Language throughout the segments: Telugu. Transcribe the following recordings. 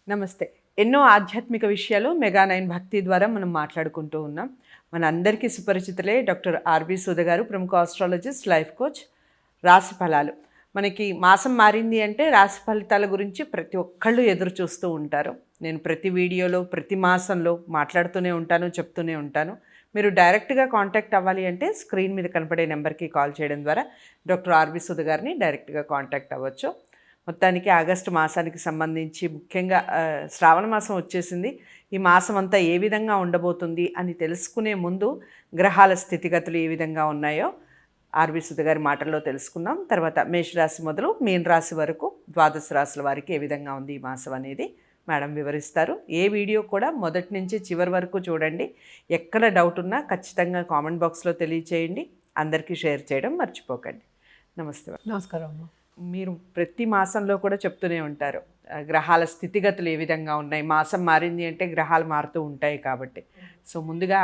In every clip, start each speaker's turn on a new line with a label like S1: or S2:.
S1: నమస్తే. ఎన్నో ఆధ్యాత్మిక విషయాలు మెగా9 భక్తి ద్వారా మనం మాట్లాడుకుంటూ ఉన్నాం. మన అందరికీ సుపరిచితులే డాక్టర్ ఆర్‌బి సుధ గారు, ప్రముఖ ఆస్ట్రాలజిస్ట్, లైఫ్ కోచ్. రాశి ఫలాలు మనకి మాసం మారింది అంటే రాశి ఫలితాల గురించి ప్రతి ఒక్కళ్ళు ఎదురు చూస్తూ ఉంటారు. నేను ప్రతి వీడియోలో ప్రతి మాసంలో మాట్లాడుతూనే ఉంటాను, చెప్తూనే ఉంటాను. మీరు డైరెక్ట్గా కాంటాక్ట్ అవ్వాలి అంటే స్క్రీన్ మీద కనపడే నెంబర్కి కాల్ చేయడం ద్వారా డాక్టర్ ఆర్‌బి సుధ గారిని డైరెక్ట్గా కాంటాక్ట్ అవ్వచ్చు. మొత్తానికి ఆగస్టు మాసానికి సంబంధించి ముఖ్యంగా శ్రావణ మాసం వచ్చేసింది. ఈ మాసం అంతా ఏ విధంగా ఉండబోతుంది అని తెలుసుకునే ముందు గ్రహాల స్థితిగతులు ఏ విధంగా ఉన్నాయో ఆర్‌బి సుధ గారి మాటల్లో తెలుసుకుందాం. తర్వాత మేషరాశి మొదలు మీన రాశి వరకు 12 రాశుల వారికి ఏ విధంగా ఉంది ఈ మాసం అనేది మేడం వివరిస్తారు. ఏ వీడియో కూడా మొదటి నుంచి చివరి వరకు చూడండి. ఎక్కడ డౌట్ ఉన్నా ఖచ్చితంగా కామెంట్ బాక్స్లో తెలియచేయండి. అందరికీ షేర్ చేయడం మర్చిపోకండి. నమస్తే.
S2: నమస్కారం.
S1: మీరు ప్రతి మాసంలో కూడా చెప్తూనే ఉంటారు గ్రహాల స్థితిగతులు ఏ విధంగా ఉన్నాయి, మాసం మారింది అంటే గ్రహాలు మారుతూ ఉంటాయి కాబట్టి. సో ముందుగా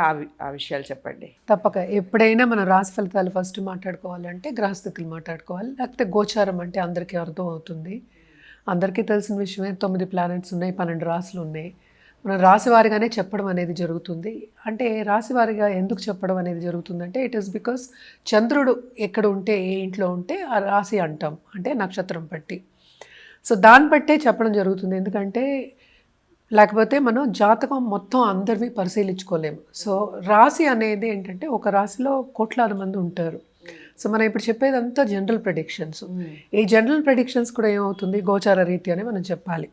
S1: ఆ విషయాలు చెప్పండి.
S2: తప్పక ఎప్పుడైనా మనం రాశి ఫలితాలు ఫస్ట్ మాట్లాడుకోవాలంటే గ్రహస్థితులు మాట్లాడుకోవాలి, లేకపోతే గోచారం అంటే అందరికీ అర్థం అవుతుంది. అందరికీ తెలిసిన విషయమే 9 ప్లానెట్స్ ఉన్నాయి, 12 రాశులు ఉన్నాయి. మనం రాశివారిగానే చెప్పడం అనేది జరుగుతుంది. అంటే రాశివారిగా ఎందుకు చెప్పడం అనేది జరుగుతుందంటే ఇట్ ఈస్ బికాస్ చంద్రుడు ఎక్కడ ఉంటే, ఏ ఇంట్లో ఉంటే ఆ రాశి అంటాం, అంటే నక్షత్రం బట్టి. సో దాన్ని బట్టే చెప్పడం జరుగుతుంది. ఎందుకంటే లేకపోతే మనం జాతకం మొత్తం అందరివి పరిశీలించుకోలేము. సో రాశి అనేది ఏంటంటే ఒక రాశిలో కోట్లాది మంది ఉంటారు. సో మనం ఇప్పుడు చెప్పేదంతా జనరల్ ప్రెడిక్షన్స్. ఈ జనరల్ ప్రెడిక్షన్స్ కూడా ఏమవుతుంది, గోచార రీత్యానే మనం చెప్పాలి.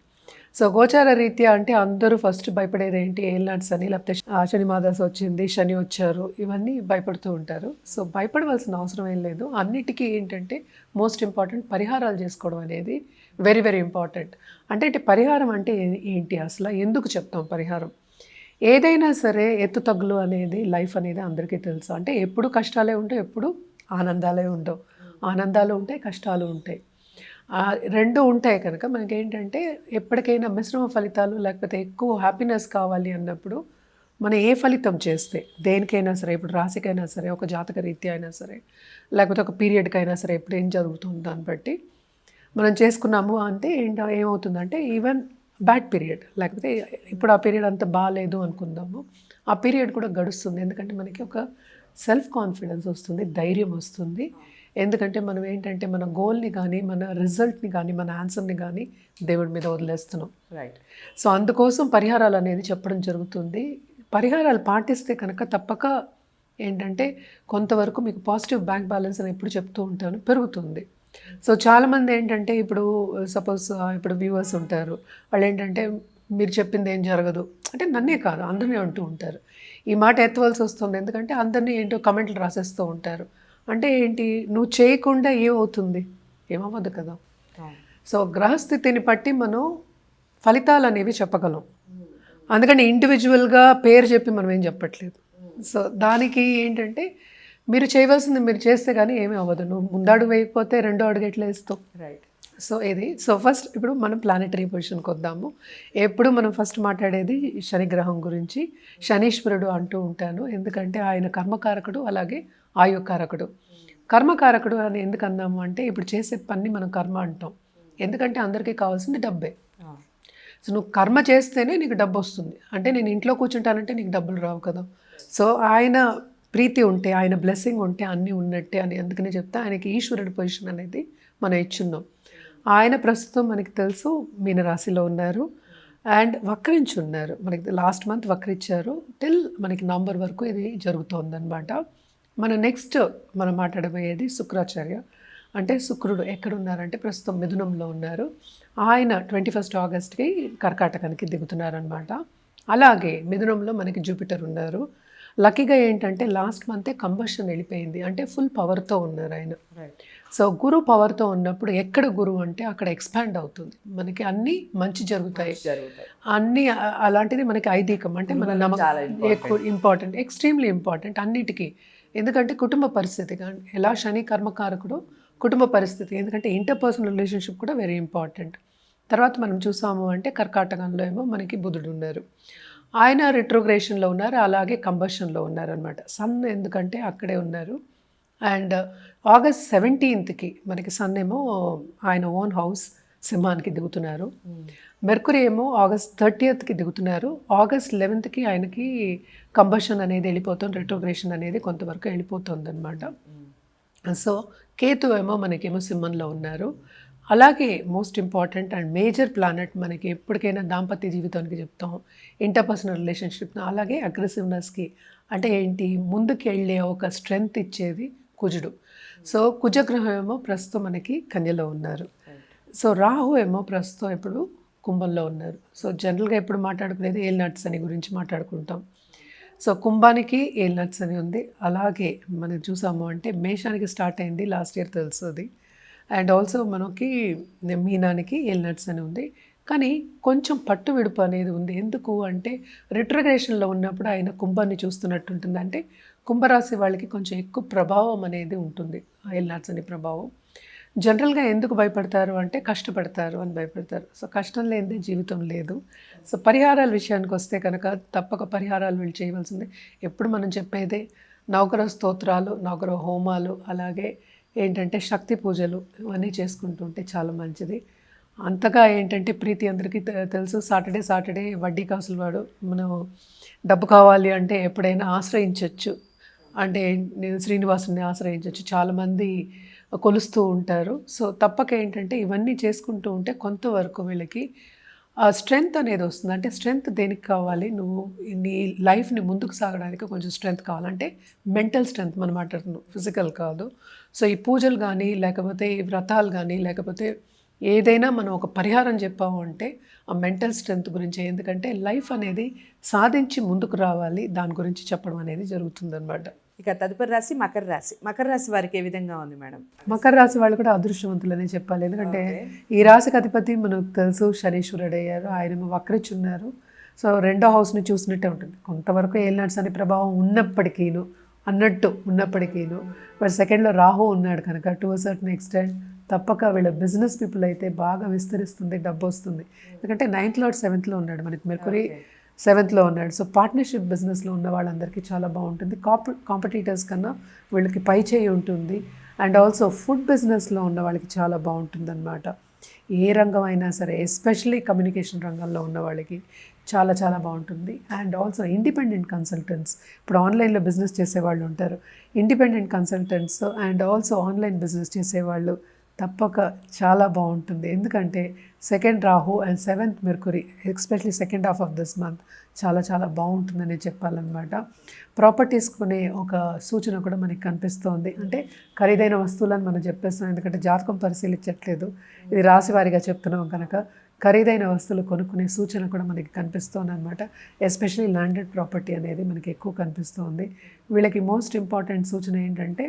S2: సో గోచార రీత్యా అంటే అందరూ ఫస్ట్ భయపడేది ఏంటి, ఏల్నాట్స్ అని, లేకపోతే శని మాదాస్ వచ్చింది, శని వచ్చారు, ఇవన్నీ భయపడుతూ ఉంటారు. సో భయపడవలసిన అవసరం ఏం లేదు. అన్నిటికీ ఏంటంటే మోస్ట్ ఇంపార్టెంట్ పరిహారాలు చేసుకోవడం అనేది వెరీ వెరీ ఇంపార్టెంట్. అంటే పరిహారం అంటే ఏంటి, అసలు ఎందుకు చెప్తాం పరిహారం? ఏదైనా సరే ఎత్తు తగ్గులు అనేది లైఫ్ అనేది అందరికీ తెలుసు. అంటే ఎప్పుడు కష్టాలే ఉంటాయి, ఎప్పుడు ఆనందాలే ఉండవు. ఆనందాలు ఉంటాయి, కష్టాలు ఉంటాయి. రెండు ఉంటాయి కనుక మనకి ఏంటంటే ఎప్పటికైనా మిశ్రమ ఫలితాలు లేకపోతే ఎక్కువ హ్యాపీనెస్ కావాలి అన్నప్పుడు మనం ఏ ఫలితం చేస్తే దేనికైనా సరే, ఇప్పుడు రాశికైనా సరే, ఒక జాతక రీత్యా అయినా సరే, లేకపోతే ఒక పీరియడ్కైనా సరే, ఎప్పుడు ఏం జరుగుతుంది దాన్ని బట్టి మనం చేసుకున్నాము అంటే ఏమవుతుందంటే ఈవెన్ బ్యాడ్ పీరియడ్, లేకపోతే ఇప్పుడు ఆ పీరియడ్ అంత బాగాలేదు అనుకుందాము, ఆ పీరియడ్ కూడా గడుస్తుంది. ఎందుకంటే మనకి ఒక సెల్ఫ్ కాన్ఫిడెన్స్ వస్తుంది, ధైర్యం వస్తుంది. ఎందుకంటే మనం ఏంటంటే మన గోల్ని కానీ, మన రిజల్ట్ని కానీ, మన ఆన్సర్ని కానీ దేవుడి మీద వదిలేస్తున్నాం.
S1: రైట్.
S2: సో అందుకోసం పరిహారాలు అనేది చెప్పడం జరుగుతుంది. పరిహారాలు పాటిస్తే కనుక తప్పక ఏంటంటే కొంతవరకు మీకు పాజిటివ్ బ్యాంక్ బ్యాలెన్స్ అని ఎప్పుడు చెప్తూ ఉంటాను, పెరుగుతుంది. సో చాలామంది ఏంటంటే ఇప్పుడు సపోజ్ ఇప్పుడు వ్యూవర్స్ ఉంటారు, వాళ్ళు ఏంటంటే మీరు చెప్పింది ఏం జరగదు అంటే నన్నే కాదు అందరినీ అంటూ ఉంటారు. ఈ మాట ఎత్తవలసి వస్తుంది, ఎందుకంటే అందరినీ ఏంటో కమెంట్లు రాసేస్తూ ఉంటారు. అంటే ఏంటి, నువ్వు చేయకుండా ఏమవుతుంది, ఏమవ్వదు కదా. సో గ్రహస్థితిని బట్టి మనం ఫలితాలు అనేవి చెప్పగలం. అందుకని ఇండివిజువల్గా పేరు చెప్పి మనం ఏం చెప్పట్లేదు. సో దానికి ఏంటంటే మీరు చేయవలసింది మీరు చేస్తే కానీ ఏమీ అవ్వదు. నువ్వు ముందడుగు వేయకపోతే రెండో అడుగు ఎట్లా వేస్తావు.
S1: రైట్.
S2: సో సో ఫస్ట్ ఇప్పుడు మనం ప్లానెటరీ పొజిషన్కి వద్దాము. ఎప్పుడు మనం ఫస్ట్ మాట్లాడేది శని గ్రహం గురించి. శనీశ్వరుడు అంటూ ఉంటాను, ఎందుకంటే ఆయన కర్మకారకుడు, అలాగే ఆయుకారకుడు. కర్మకారకుడు అని ఎందుకు అన్నాము అంటే ఇప్పుడు చేసే పని మనం కర్మ అంటాం, ఎందుకంటే అందరికీ కావాల్సింది డబ్బే. సో నువ్వు కర్మ చేస్తేనే నీకు డబ్బు వస్తుంది. అంటే నేను ఇంట్లో కూర్చుంటానంటే నీకు డబ్బులు రావు కదా. సో ఆయన ప్రీతి ఉంటే, ఆయన బ్లెస్సింగ్ ఉంటే అన్నీ ఉన్నట్టే అని అందుకనే చెప్తా. ఆయనకి ఈశ్వరుడి పొజిషన్ అనేది మనం ఇచ్చున్నాం. ఆయన ప్రస్తుతం మనకి తెలుసు మీనరాశిలో ఉన్నారు అండ్ వక్రించి ఉన్నారు. మనకి లాస్ట్ మంత్ వక్రించారు, టిల్ మనకి నవంబర్ వరకు ఇది జరుగుతోందనమాట. మన నెక్స్ట్ మనం మాట్లాడబోయేది శుక్రాచార్య. అంటే శుక్రుడు ఎక్కడున్నారంటే ప్రస్తుతం మిథునంలో ఉన్నారు. ఆయన 21 ఆగస్ట్కి కర్కాటకానికి దిగుతున్నారనమాట. అలాగే మిథునంలో మనకి జూపిటర్ ఉన్నారు. లక్కీగా ఏంటంటే లాస్ట్ మంతే కంబషన్ వెళ్ళిపోయింది, అంటే ఫుల్ పవర్తో ఉన్నారు ఆయన. సో గురు పవర్తో ఉన్నప్పుడు ఎక్కడ గురువు అంటే అక్కడ ఎక్స్పాండ్ అవుతుంది, మనకి అన్నీ మంచి జరుగుతాయి. అన్నీ అలాంటిది మనకి ఐదీకం అంటే మన నమ్మకం ఎక్కువ ఇంపార్టెంట్, ఎక్స్ట్రీమ్లీ ఇంపార్టెంట్ అన్నిటికీ. ఎందుకంటే కుటుంబ పరిస్థితి కానీ ఎలా శని కర్మకారకుడు, కుటుంబ పరిస్థితి, ఎందుకంటే ఇంటర్పర్సనల్ రిలేషన్షిప్ కూడా వెరీ ఇంపార్టెంట్. తర్వాత మనం చూసాము అంటే కర్కాటకంలో ఏమో మనకి బుధుడు ఉన్నారు, ఆయన రిట్రోగ్రేషన్లో ఉన్నారు, అలాగే కంబషన్లో ఉన్నారు అనమాట. సన్ ఎందుకంటే అక్కడే ఉన్నారు. అండ్ ఆగస్ట్ 17కి మనకి సన్ ఏమో ఆయన ఓన్ హౌస్ సింహానికి దిగుతున్నారు. మెర్కురీ ఏమో ఆగస్ట్ 30కి దిగుతున్నారు. ఆగస్ట్ 11కి ఆయనకి కంబషన్ అనేది వెళ్ళిపోతుంది, రెట్రోగ్రేషన్ అనేది కొంతవరకు వెళ్ళిపోతుంది అనమాట. సో కేతు ఏమో మనకేమో సింహంలో ఉన్నారు. అలాగే most important and major planet మనకి ఎప్పటికైనా దాంపత్య జీవితానికి చెప్తాం, ఇంటర్పర్సనల్ రిలేషన్షిప్, అలాగే అగ్రెసివ్నెస్కి అంటే ఏంటి ముందుకు వెళ్ళే ఒక స్ట్రెంగ్త్ ఇచ్చేది కుజుడు. సో కుజగ్రహం ఏమో ప్రస్తుతం మనకి కన్యలో ఉన్నారు. సో రాహు ఏమో ప్రస్తుతం ఇప్పుడు కుంభంలో ఉన్నారు. సో జనరల్గా ఎప్పుడు మాట్లాడుకునేది ఏలినాట్స్ అని గురించి మాట్లాడుకుంటాం. సో కుంభానికి ఏలినాట్స్ అని ఉంది. అలాగే మనం చూసాము అంటే మేషానికి స్టార్ట్ అయింది లాస్ట్ ఇయర్ తెలుస్తుంది. అండ్ ఆల్సో మనకి మీనానికి ఏలినాట్స్ అని ఉంది. కానీ కొంచెం పట్టు విడుపు అనేది ఉంది. ఎందుకు అంటే రిట్రగ్రేషన్లో ఉన్నప్పుడు ఆయన కుంభాన్ని చూస్తున్నట్టు ఉంటుంది. అంటే కుంభరాశి వాళ్ళకి కొంచెం ఎక్కువ ప్రభావం అనేది ఉంటుంది, ఏలినాట్స్ అని ప్రభావం. జనరల్గా ఎందుకు భయపడతారు అంటే కష్టపడతారు అని భయపడతారు. సో కష్టం లేనిదే జీవితం లేదు. సో పరిహారాల విషయానికి వస్తే కనుక తప్పక పరిహారాలు వీళ్ళు చేయవలసిందే. ఎప్పుడు మనం చెప్పేదే నవగ్రహ స్తోత్రాలు, నవగ్రహ హోమాలు, అలాగే ఏంటంటే శక్తి పూజలు ఇవన్నీ చేసుకుంటుంటే చాలా మంచిది. అంతగా ఏంటంటే ప్రీతి అందరికీ తెలుసు, సాటర్డే వడ్డీ కాసులు వాడు మనం డబ్బు కావాలి అంటే ఎప్పుడైనా ఆశ్రయించవచ్చు. అంటే నేను శ్రీనివాసుని ఆశ్రయించవచ్చు, చాలామంది కొలుస్తూ ఉంటారు. సో తప్పక ఏంటంటే ఇవన్నీ చేసుకుంటూ ఉంటే కొంతవరకు వీళ్ళకి ఆ స్ట్రెంగ్త్ అనేది వస్తుంది. అంటే స్ట్రెంగ్త్ దేనికి కావాలి, నువ్వు నీ లైఫ్ని ముందుకు సాగడానికి కొంచెం స్ట్రెంగ్త్ కావాలంటే మెంటల్ స్ట్రెంగ్త్ మనం మాట్లాడుతున్నాం, ఫిజికల్ కాదు. సో ఈ పూజలు కానీ లేకపోతే ఈ వ్రతాలు కానీ లేకపోతే ఏదైనా మనం ఒక పరిహారం చెప్పాము అంటే ఆ మెంటల్ స్ట్రెంగ్త్ గురించి. ఎందుకంటే లైఫ్ అనేది సాధించి ముందుకు రావాలి, దాని గురించి చెప్పడం అనేది జరుగుతుందన్నమాట.
S1: ఇక తదుపరి రాశి మకర రాశి. మకర రాశి వారికి ఏ విధంగా ఉంది మేడం?
S2: మకర రాశి వాళ్ళు కూడా అదృష్టవంతులనే చెప్పాలి. ఎందుకంటే ఈ రాశికి అధిపతి మనకు తెలుసు శనీశ్వరుడు అయ్యారు, ఆయన వక్రించున్నారు. సో రెండో హౌస్ని చూసినట్టే ఉంటుంది. కొంతవరకు ఏలినాట్స్ అనే ప్రభావం ఉన్నప్పటికీను బట్ సెకండ్లో రాహు ఉన్నాడు కనుక టు అ సర్టన్ ఎక్స్టెంట్ తప్పక వీళ్ళ బిజినెస్ పీపుల్ అయితే బాగా విస్తరిస్తుంది, డబ్బు వస్తుంది. ఎందుకంటే 9th లార్డ్ 7th ఉన్నాడు, మనకి మెర్కురీ 7th ఉన్నాడు. సో పార్ట్నర్షిప్ బిజినెస్లో ఉన్న వాళ్ళందరికీ చాలా బాగుంటుంది. కాంపిటీటర్స్ కన్నా వీళ్ళకి పై చేయి ఉంటుంది. అండ్ ఆల్సో ఫుడ్ బిజినెస్లో ఉన్న వాళ్ళకి చాలా బాగుంటుంది అనమాట. ఏ రంగం అయినా సరే, ఎస్పెషల్లీ కమ్యూనికేషన్ రంగంలో ఉన్న వాళ్ళకి చాలా చాలా బాగుంటుంది. అండ్ ఆల్సో ఇండిపెండెంట్ కన్సల్టెంట్స్, ఇప్పుడు ఆన్లైన్లో బిజినెస్ చేసేవాళ్ళు ఉంటారు, independent consultants and also online business చేసేవాళ్ళు తప్పక చాలా బాగుంటుంది. ఎందుకంటే 2nd Rahu and 7th Mercury, especially second half of this month చాలా చాలా బాగుంటుందని చెప్పాలన్నమాట. ప్రాపర్టీస్ కొనే ఒక సూచన కూడా మనకి కనిపిస్తోంది. అంటే ఖరీదైన వస్తువులను మనం చెప్పేస్తాం, ఎందుకంటే జాతకం పరిశీలించట్లేదు, ఇది రాశి వారిగా చెప్తున్నాం కనుక ఖరీదైన వస్తువులు కొనుక్కునే సూచన కూడా మనకి కనిపిస్తుంది అనమాట. ఎస్పెషలీ ల్యాండెడ్ ప్రాపర్టీ అనేది మనకి ఎక్కువ కనిపిస్తుంది. వీళ్ళకి మోస్ట్ ఇంపార్టెంట్ సూచన ఏంటంటే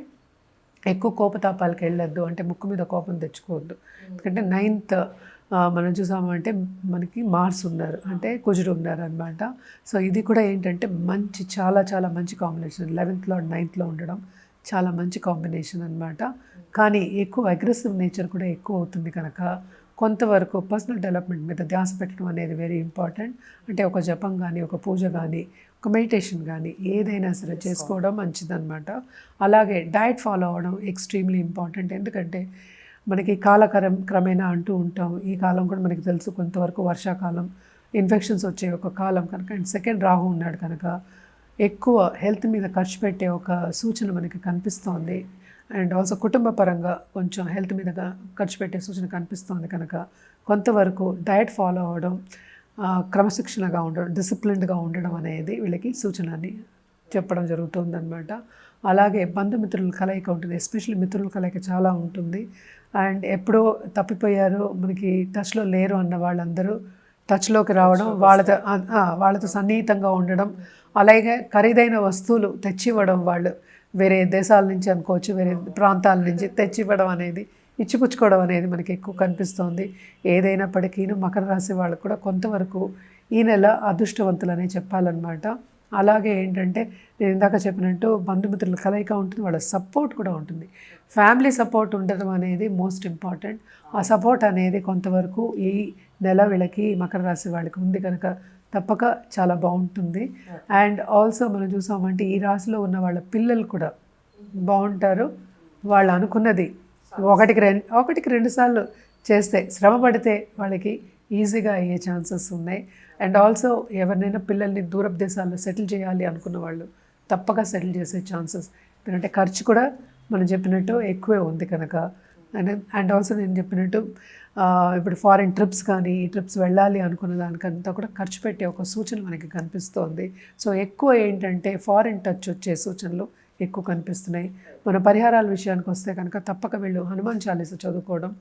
S2: ఎక్కువ కోపతాపాలకు వెళ్ళొద్దు, అంటే ముక్కు మీద కోపం తెచ్చుకోవద్దు. ఎందుకంటే 9th మనం చూసామంటే మనకి మార్స్ ఉన్నారు, అంటే కుజుడు ఉన్నారు అనమాట. సో ఇది కూడా ఏంటంటే మంచి చాలా చాలా మంచి కాంబినేషన్. 11th లార్డ్ 9th ఉండడం చాలా మంచి కాంబినేషన్ అనమాట. కానీ ఎక్కువ అగ్రెసివ్ నేచర్ కూడా ఎక్కువ అవుతుంది కనుక కొంతవరకు పర్సనల్ డెవలప్మెంట్ మీద ధ్యాస పెట్టడం అనేది వెరీ ఇంపార్టెంట్. అంటే ఒక జపం కానీ, ఒక పూజ కానీ, ఒక మెడిటేషన్ కానీ ఏదైనా సరే చేసుకోవడం మంచిదన్నమాట. అలాగే డయట్ ఫాలో అవ్వడం ఎక్స్ట్రీమ్లీ ఇంపార్టెంట్. ఎందుకంటే మనకి క్రమేణా అంటూ ఉంటాం, ఈ కాలం కూడా మనకి తెలుసు కొంతవరకు వర్షాకాలం, ఇన్ఫెక్షన్స్ వచ్చే ఒక కాలం కనుక. అండ్ 2nd రాహు ఉన్నాడు కనుక ఎక్కువ హెల్త్ మీద ఖర్చు పెట్టే ఒక సూచన మనకి కనిపిస్తోంది. అండ్ ఆల్సో కుటుంబ పరంగా కొంచెం హెల్త్ మీద ఖర్చు పెట్టే సూచన కనిపిస్తోంది కనుక కొంతవరకు డయట్ ఫాలో అవ్వడం, క్రమశిక్షణగా ఉండడం, డిసిప్లిన్డ్గా ఉండడం అనేది వీళ్ళకి సూచనని చెప్పడం జరుగుతుందన్నమాట. అలాగే బంధుమిత్రుల కలయిక ఉంటుంది, ఎస్పెషల్లీ మిత్రుల కలయిక చాలా ఉంటుంది. అండ్ ఎప్పుడో తప్పిపోయారు, మనకి టచ్లో లేరు అన్న వాళ్ళందరూ టచ్లోకి రావడం, వాళ్ళతో సన్నిహితంగా ఉండడం, అలాగే ఖరీదైన వస్తువులు తెచ్చివ్వడం, వాళ్ళు వేరే దేశాల నుంచి అనుకోవచ్చు, వేరే ప్రాంతాల నుంచి తెచ్చివ్వడం అనేది, ఇచ్చిపుచ్చుకోవడం అనేది మనకి ఎక్కువ కనిపిస్తోంది. ఏదైనప్పటికీ మకర రాశి వాళ్ళకు కూడా కొంతవరకు ఈ నెల అదృష్టవంతులనే చెప్పాలన్నమాట. అలాగే ఏంటంటే నేను ఇందాక చెప్పినట్టు బంధుమిత్రుల కలయిక ఉంటుంది, వాళ్ళ సపోర్ట్ కూడా ఉంటుంది. ఫ్యామిలీ సపోర్ట్ ఉండడం అనేది మోస్ట్ ఇంపార్టెంట్. ఆ సపోర్ట్ అనేది కొంతవరకు ఈ నెల వీళ్ళకి మకర రాశి వాళ్ళకి ఉంది కనుక తప్పక చాలా బాగుంటుంది. అండ్ ఆల్సో మనం చూసామంటే ఈ రాశిలో ఉన్న వాళ్ళ పిల్లలు కూడా బాగుంటారు. వాళ్ళు అనుకున్నది ఒకటికి రెండు సార్లు చేస్తే, శ్రమ పడితే వాళ్ళకి ఈజీగా అయ్యే ఛాన్సెస్ ఉన్నాయి. అండ్ ఆల్సో ఎవరినైనా పిల్లల్ని దూరపు దేశాల్లో సెటిల్ చేయాలి అనుకున్న వాళ్ళు తప్పక సెటిల్ చేసే ఛాన్సెస్, ఎందుకంటే ఖర్చు కూడా మనం చెప్పినట్టు ఎక్కువే ఉంది కనుక. అండ్ ఆల్సో నేను చెప్పినట్టు ఇప్పుడు ఫారిన్ ట్రిప్స్ కానీ ఈ ట్రిప్స్ వెళ్ళాలి అనుకున్న దానికంతా కూడా ఖర్చు పెట్టే ఒక సూచన మనకి కనిపిస్తోంది. సో ఎక్కువ ఏంటంటే ఫారిన్ టచ్ వచ్చే సూచనలు ఎక్కువ కనిపిస్తున్నాయి. మన పరిహారాల విషయానికి వస్తే కనుక తప్పక వీళ్ళు హనుమాన్ చాలీస చదువుకోవడం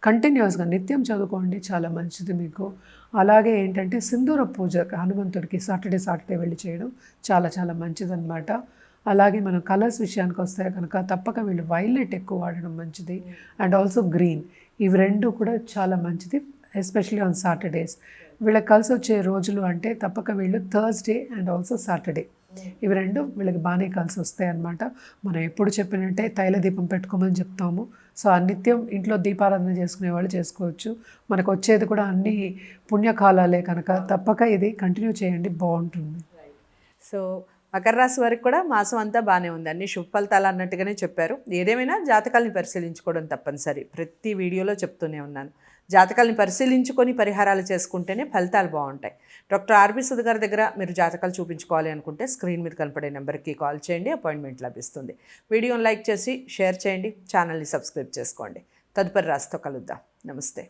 S2: కంటిన్యూస్గా నిత్యం చదువుకోండి, చాలా మంచిది మీకు. అలాగే ఏంటంటే సింధూర పూజ హనుమంతుడికి సాటర్డే వెళ్ళి చేయడం చాలా చాలా మంచిదన్నమాట. అలాగే మనం కలర్స్ విషయానికి వస్తే కనుక తప్పక వీళ్ళు వైలెట్ ఎక్కువ వాడడం మంచిది. అండ్ ఆల్సో గ్రీన్, ఇవి రెండు కూడా చాలా మంచిది, ఎస్పెషలీ ఆన్ సాటర్డేస్. వీళ్ళకి కలిసి వచ్చే రోజులు అంటే తప్పక వీళ్ళు థర్స్డే అండ్ ఆల్సో సాటర్డే, ఇవి రెండు వీళ్ళకి బాగానే కలిసి వస్తాయి అన్నమాట. మనం ఎప్పుడు చెప్పినట్టే తైల దీపం పెట్టుకోమని చెప్తాము. సో నిత్యం ఇంట్లో దీపారాధన చేసుకునే వాళ్ళు చేసుకోవచ్చు. మనకు వచ్చేది కూడా అన్ని పుణ్యకాలాలే కనుక తప్పక ఇది కంటిన్యూ చేయండి, బాగుంటుంది.
S1: సో మకర రాశి వారికి కూడా మాసం అంతా బాగానే ఉంది, అన్ని శుభ ఫలితాలు అన్నట్టుగానే చెప్పారు. ఏదేమైనా జాతకాలని పరిశీలించుకోవడం తప్పనిసరి, ప్రతి వీడియోలో చెప్తూనే ఉన్నాను. జాతకాలని పరిశీలించుకొని పరిహారాలు చేసుకుంటేనే ఫలితాలు బాగుంటాయి. డాక్టర్ ఆర్బీ సుధ గారి దగ్గర మీరు జాతకాలు చూపించుకోవాలి అనుకుంటే స్క్రీన్ మీద కనపడే నెంబర్కి కాల్ చేయండి, అపాయింట్మెంట్ లభిస్తుంది. వీడియోని లైక్ చేసి షేర్ చేయండి, ఛానల్ని సబ్స్క్రైబ్ చేసుకోండి. తదుపరి రాశితో కలుద్దాం. నమస్తే.